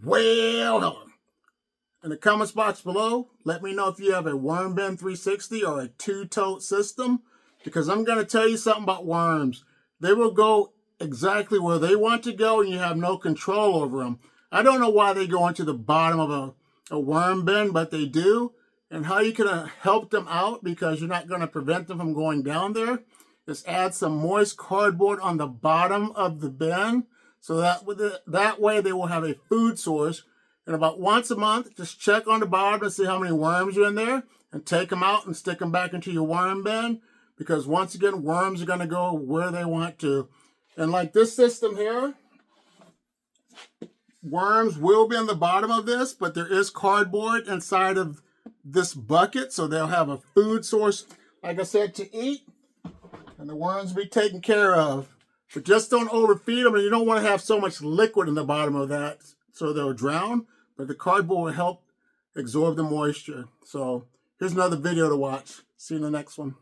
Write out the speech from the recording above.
Well, hello. In the comments box below, let me know if you have a worm bin 360 or a two-tote system, because I'm going to tell you something about worms. They will go exactly where they want to go and you have no control over them. I don't know why they go into the bottom of a worm bin, but they do. And how you can help them out, because you're not going to prevent them from going down there, is add some moist cardboard on the bottom of the bin, so that way they will have a food source. And about once a month, just check on the bottom and see how many worms are in there, and take them out and stick them back into your worm bin, because once again, worms are going to go where they want to. And like this system here, worms will be on the bottom of this, but there is cardboard inside of this bucket, so they'll have a food source, like I said, to eat, and the worms will be taken care of. But just don't overfeed them, and you don't want to have so much liquid in the bottom of that so they'll drown, but the cardboard will help absorb the moisture. So here's another video to watch. See you in the next one.